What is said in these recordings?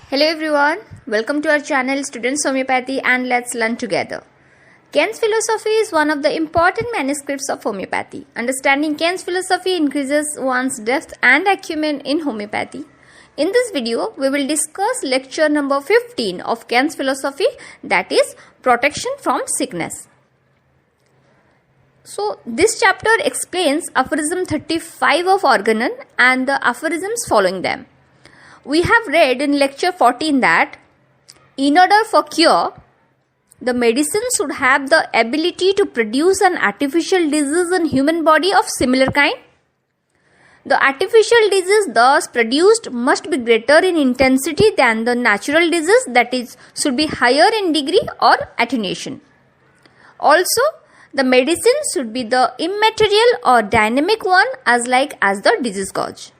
Hello everyone, welcome to our channel Students Homeopathy and let's learn together. Kant's philosophy is one of the important manuscripts of homeopathy. Understanding Kant's philosophy increases one's depth and acumen in homeopathy. In this video, we will discuss lecture number 15 of Kant's philosophy, that is protection from sickness. So, this chapter explains aphorism 35 of Organon and the aphorisms following them. We have read in lecture 14 that in order for cure, the medicine should have the ability to produce an artificial disease in human body of similar kind. The artificial disease thus produced must be greater in intensity than the natural disease, that is, should be higher in degree or attenuation. Also, the medicine should be the immaterial or dynamic one as like as the disease cause.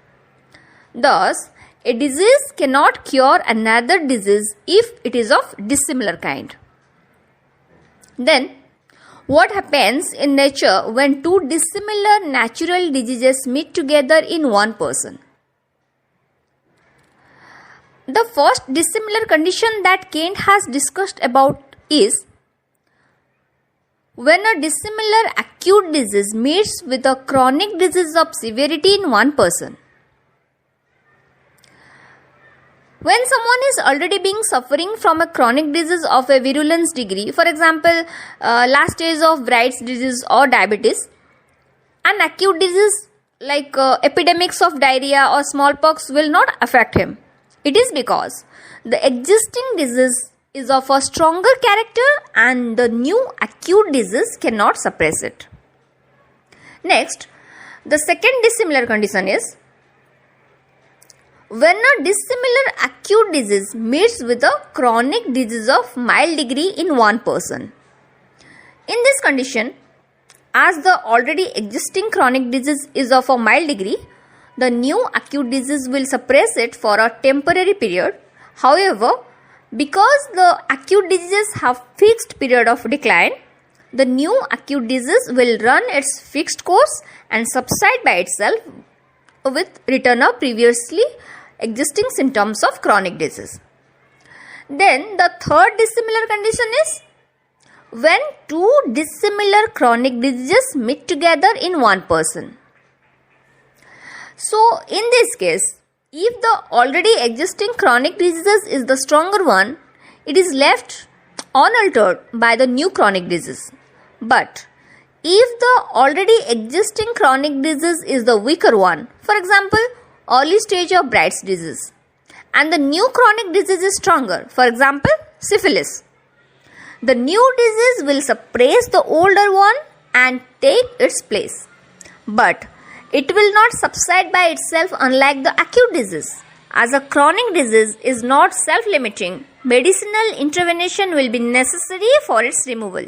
Thus, a disease cannot cure another disease if it is of dissimilar kind. Then, what happens in nature when two dissimilar natural diseases meet together in one person? The first dissimilar condition that Kant has discussed about is when a dissimilar acute disease meets with a chronic disease of severity in one person. When someone is already being suffering from a chronic disease of a virulence degree, for example, last stage of Bright's disease or diabetes, an acute disease like epidemics of diarrhea or smallpox will not affect him. It is because the existing disease is of a stronger character and the new acute disease cannot suppress it. Next, the second dissimilar condition is when a dissimilar acute disease meets with a chronic disease of mild degree in one person. In this condition, as the already existing chronic disease is of a mild degree, the new acute disease will suppress it for a temporary period. However, because the acute diseases have fixed period of decline, the new acute disease will run its fixed course and subside by itself with return of previously existing symptoms of chronic disease. Then the third dissimilar condition is when two dissimilar chronic diseases meet together in one person. So in this case, if the already existing chronic disease is the stronger one, it is left unaltered by the new chronic disease. But if the already existing chronic disease is the weaker one, for example, early stage of Bright's disease, and the new chronic disease is stronger, for example, syphilis, the new disease will suppress the older one and take its place. But it will not subside by itself unlike the acute disease. As a chronic disease is not self-limiting, medicinal intervention will be necessary for its removal.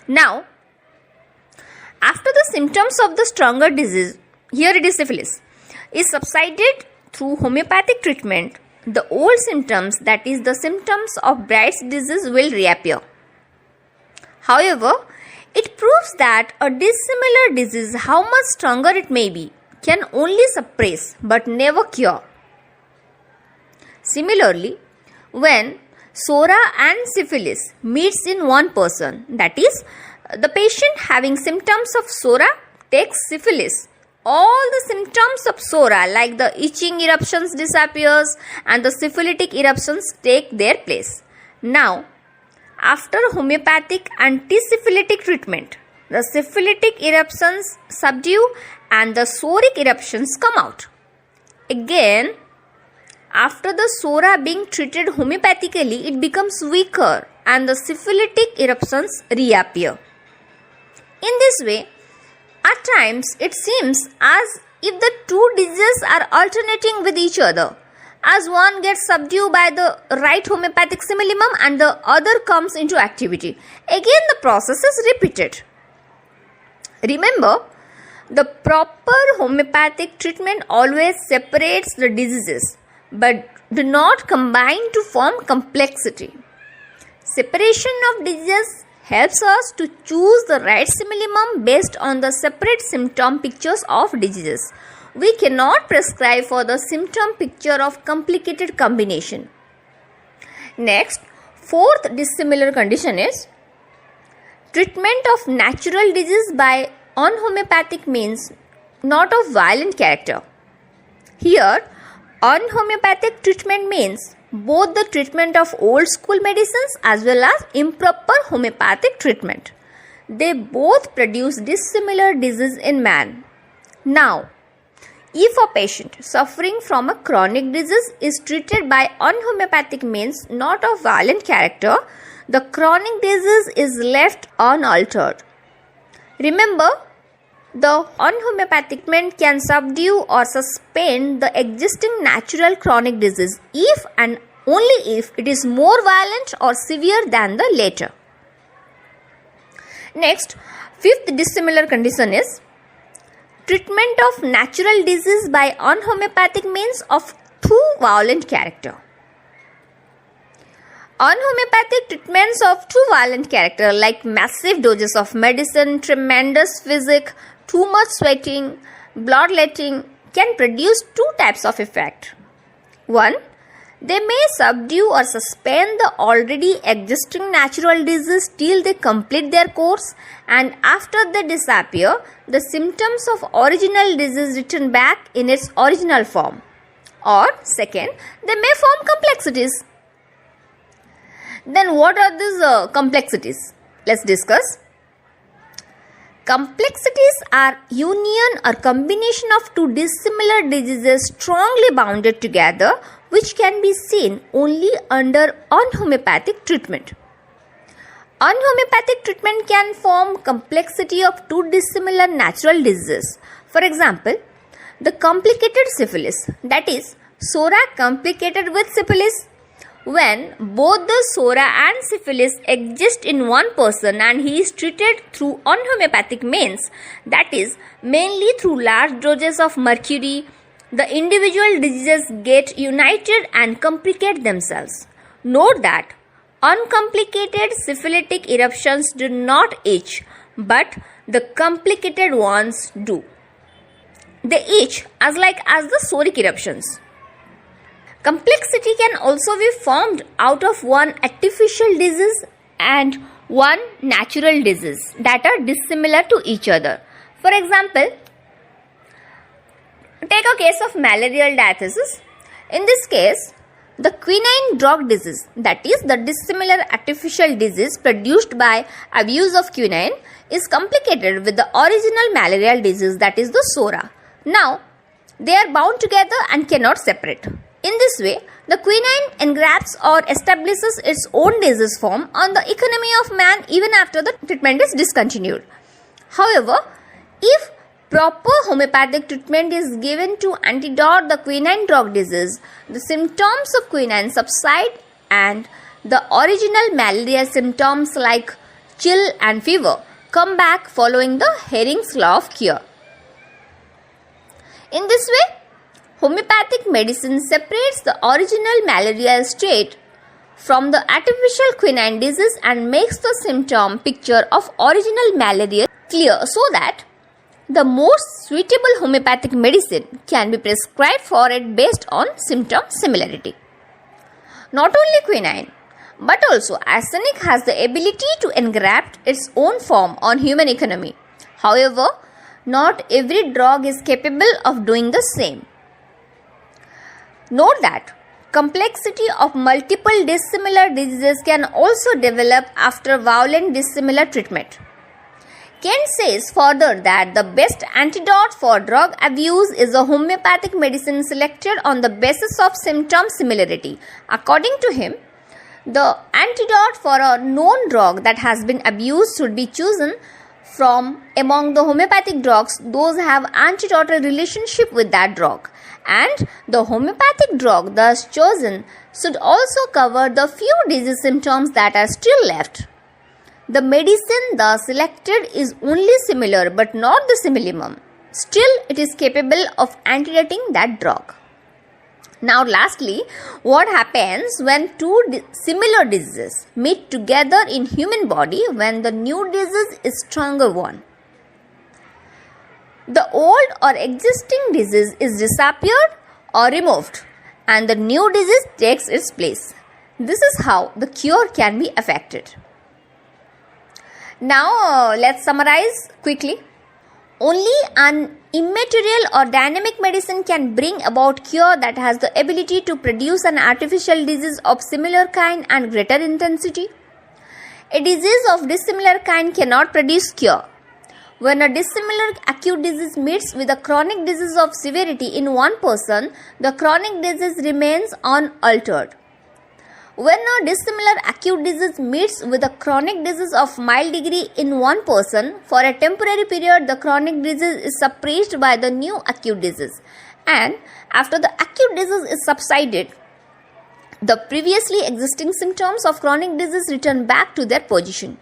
Now, after the symptoms of the stronger disease, here it is syphilis, is subsided through homeopathic treatment, the old symptoms, that is the symptoms of Bright's disease, will reappear. However, it proves that a dissimilar disease, how much stronger it may be, can only suppress but never cure. Similarly, when psora and syphilis meets in one person, that is, the patient having symptoms of psora takes syphilis, all the symptoms of psora like the itching eruptions disappears and the syphilitic eruptions take their place. Now, after homeopathic anti-syphilitic treatment, the syphilitic eruptions subdue and the psoric eruptions come out. Again, after the psora being treated homeopathically, it becomes weaker and the syphilitic eruptions reappear. In this way, at times, it seems as if the two diseases are alternating with each other, as one gets subdued by the right homeopathic simillimum and the other comes into activity. Again, the process is repeated. Remember, the proper homeopathic treatment always separates the diseases, but do not combine to form complexity. Separation of diseases helps us to choose the right simillimum based on the separate symptom pictures of diseases. We cannot prescribe for the symptom picture of complicated combination. Next, fourth dissimilar condition is treatment of natural disease by unhomeopathic means not of violent character. Here, unhomeopathic treatment means both the treatment of old school medicines as well as improper homeopathic treatment. They both produce dissimilar disease in man. Now, if a patient suffering from a chronic disease is treated by unhomeopathic means not of violent character, the chronic disease is left unaltered. Remember, the unhomeopathic treatment can subdue or suspend the existing natural chronic disease if and only if it is more violent or severe than the latter. Next, fifth dissimilar condition is treatment of natural disease by unhomeopathic means of too violent character. Unhomeopathic treatments of too violent character like massive doses of medicine, tremendous physic, too much sweating, bloodletting can produce two types of effect. One, they may subdue or suspend the already existing natural disease till they complete their course, and after they disappear, the symptoms of original disease return back in its original form. Or second, they may form complexities. Then what are these complexities? Let's discuss. Complexities are union or combination of two dissimilar diseases strongly bounded together, which can be seen only under unhomeopathic treatment. Unhomeopathic treatment can form complexity of two dissimilar natural diseases. For example, the complicated syphilis, that is, sora complicated with syphilis. When both the sora and syphilis exist in one person and he is treated through unhomeopathic means, that is, mainly through large doses of mercury, the individual diseases get united and complicate themselves. Note that uncomplicated syphilitic eruptions do not itch, but the complicated ones do. They itch as the soric eruptions. Complexity can also be formed out of one artificial disease and one natural disease that are dissimilar to each other. For example, take a case of malarial diathesis. In this case, the quinine drug disease, that is the dissimilar artificial disease produced by abuse of quinine, is complicated with the original malarial disease, that is the sora. Now, they are bound together and cannot separate. In this way, the quinine engrafts or establishes its own disease form on the economy of man even after the treatment is discontinued. However, if proper homeopathic treatment is given to antidote the quinine drug disease, the symptoms of quinine subside and the original malaria symptoms like chill and fever come back following the Hering's law of cure. In this way, homeopathic medicine separates the original malarial state from the artificial quinine disease and makes the symptom picture of original malaria clear so that the most suitable homeopathic medicine can be prescribed for it based on symptom similarity. Not only quinine, but also arsenic has the ability to engraft its own form on human economy. However, not every drug is capable of doing the same. Note that complexity of multiple dissimilar diseases can also develop after violent dissimilar treatment. Kent says further that the best antidote for drug abuse is a homeopathic medicine selected on the basis of symptom similarity. According to him, the antidote for a known drug that has been abused should be chosen from among the homeopathic drugs those have antidotal relationship with that drug, and the homeopathic drug thus chosen should also cover the few disease symptoms that are still left. The medicine thus selected is only similar but not the simillimum. Still, it is capable of antidoting that drug. Now lastly, what happens when two similar diseases meet together in human body when the new disease is stronger one? The old or existing disease is disappeared or removed and the new disease takes its place. This is how the cure can be affected. Now let's summarize quickly. Only an immaterial or dynamic medicine can bring about cure that has the ability to produce an artificial disease of similar kind and greater intensity. A disease of dissimilar kind cannot produce cure. When a dissimilar acute disease meets with a chronic disease of severity in one person, the chronic disease remains unaltered. When a dissimilar acute disease meets with a chronic disease of mild degree in one person, for a temporary period the chronic disease is suppressed by the new acute disease, and after the acute disease is subsided, the previously existing symptoms of chronic disease return back to their position.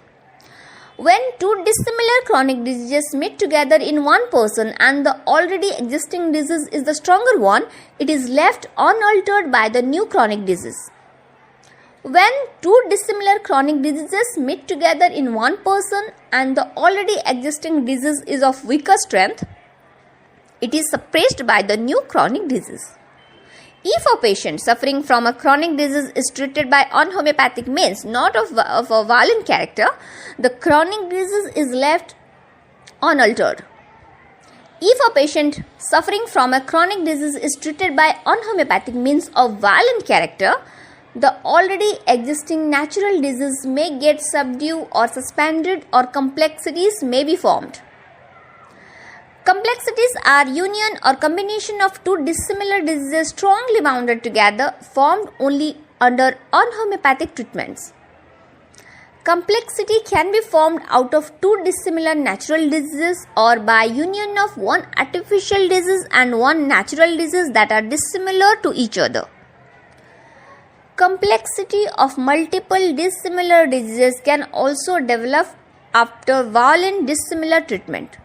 When two dissimilar chronic diseases meet together in one person and the already existing disease is the stronger one, it is left unaltered by the new chronic disease. When two dissimilar chronic diseases meet together in one person and the already existing disease is of weaker strength, it is suppressed by the new chronic disease. If a patient suffering from a chronic disease is treated by unhomeopathic means, not of a violent character, the chronic disease is left unaltered. If a patient suffering from a chronic disease is treated by unhomeopathic means of violent character, the already existing natural disease may get subdued or suspended, or complexities may be formed. Complexities are union or combination of two dissimilar diseases strongly bounded together, formed only under unhomeopathic treatments. Complexity can be formed out of two dissimilar natural diseases or by union of one artificial disease and one natural disease that are dissimilar to each other. Complexity of multiple dissimilar diseases can also develop after violent dissimilar treatment.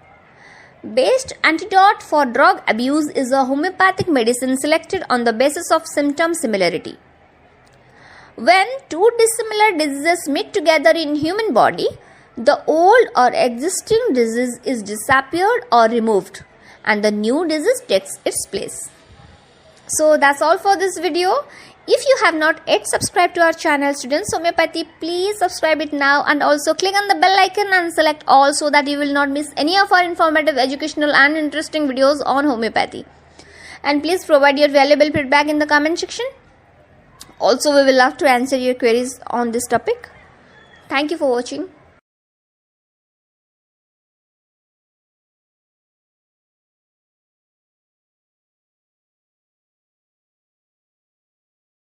Best antidote for drug abuse is a homeopathic medicine selected on the basis of symptom similarity. When two dissimilar diseases meet together in human body, the old or existing disease is disappeared or removed and the new disease takes its place. So that's all for this video. If you have not yet subscribed to our channel Students Homeopathy, please subscribe it now and also click on the bell icon and select all so that you will not miss any of our informative, educational and interesting videos on homeopathy. And please provide your valuable feedback in the comment section. Also, we will love to answer your queries on this topic. Thank you for watching.